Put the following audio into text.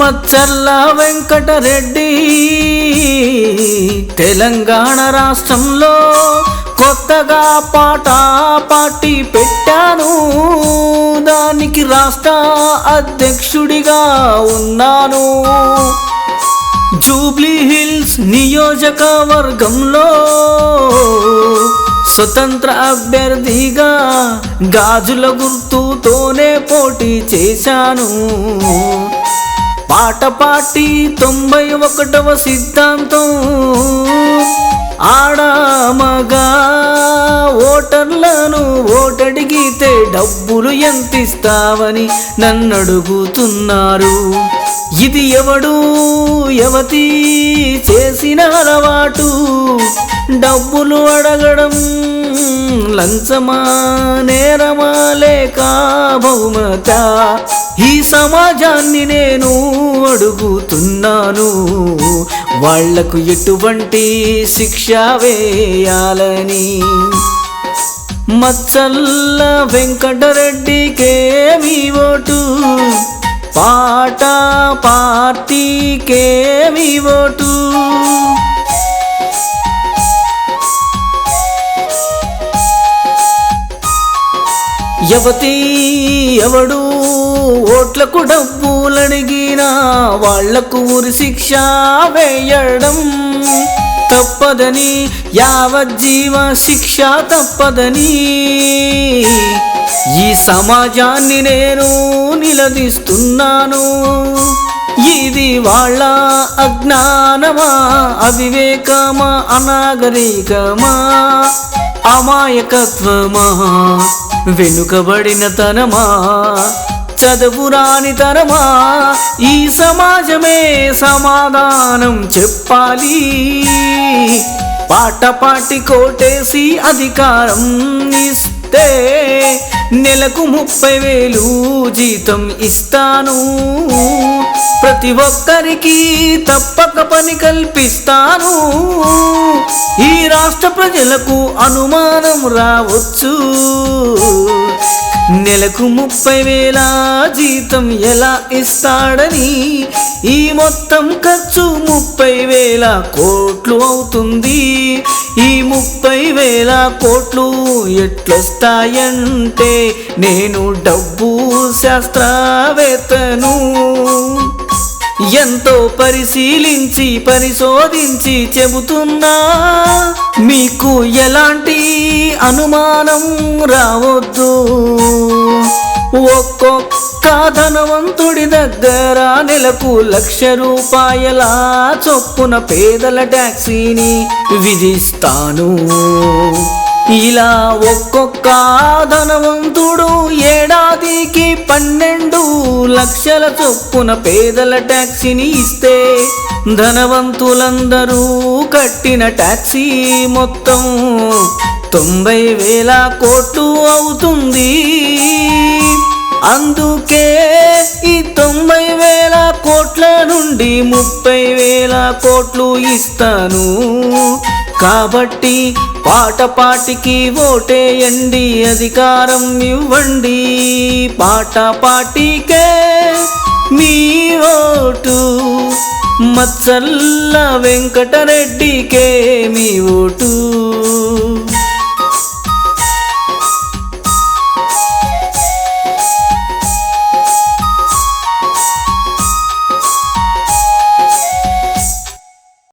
మచ్చర్ల వెంకటరెడ్డి తెలంగాణ రాష్ట్రంలో కొత్తగా పార్టీ పెట్టాను. దానికి రాష్ట్ర అధ్యక్షుడిగా ఉన్నాను. జూబ్లీ హిల్స్ నియోజకవర్గంలో స్వతంత్ర అభ్యర్థిగా గాజుల గుర్తుతోనే పోటీ చేశాను. పార్టీ 91వ సిద్ధాంతం ఆడామగా ఓటర్లను ఓటడిగితే డబ్బులు ఎంతిస్తావని నన్నడుగుతున్నారు. ఇది ఎవతి చేసిన అలవాటు? డబ్బులు అడగడం లంచమా, నేరమా లేక బహుమత? ఈ సమాజాన్ని నేను అడుగుతున్నాను. వాళ్లకు ఎటువంటి శిక్ష వేయాలని. Machalla వెంకటరెడ్డికేమి vote, పార్టీకేమి vote? ఎవడు ఓట్లకు డబ్బులడిగినా వాళ్లకు ఉరి శిక్ష వేయడం తప్పదని, యావజ్జీవ శిక్ష తప్పదని ఈ సమాజాన్ని నేను నిలదీస్తున్నాను. ఇది వాళ్ళ అజ్ఞానమా, అవివేకమా, అనాగరికమా, అమాయకత్వమా, వెనుకబడిన తనమా, చదువురాని తనమా? ఈ సమాజమే సమాధానం చెప్పాలి. పార్టీ కోటేసి అధికారం ఇస్తే నెలకు 30,000 జీతం ఇస్తాను. ప్రతి ఒక్కరికి తప్పక పని కల్పిస్తాను. ఈ రాష్ట్ర ప్రజలకు అనుమానం రావచ్చు, నెలకు 30,000 జీతం ఎలా ఇస్తాడని. ఈ మొత్తం ఖర్చు 30,000 కోట్లు అవుతుంది. ఈ 30,000 కోట్లు ఎట్లొస్తాయంటే నేను డబ్బు శాస్త్రవేత్తను. ఎంతో పరిశోధించి చెబుతున్నా, మీకు ఎలాంటి అనుమానం రావద్దు. ఒక్కొక్క ధనవంతుడి దగ్గర నెలకు ₹1,00,000 చొప్పున పేదల ట్యాక్సీని విధిస్తాను. ఇలా ఒక్కొక్క ధనవంతుడు ఏడాదికి 12 లక్షల చొప్పున పేదల ట్యాక్సీని ఇస్తే ధనవంతులందరూ కట్టిన ట్యాక్సీ మొత్తం 90,000 కోట్లు అవుతుంది. అందుకే ఈ 90,000 కోట్ల నుండి 30,000 కోట్లు ఇస్తాను. కాబట్టి పార్టీకి ఓటేయండి, అధికారం ఇవ్వండి. పార్టీకే మీ ఓటు, మచ్చల్ల వెంకటరెడ్డికే మీ ఓటు.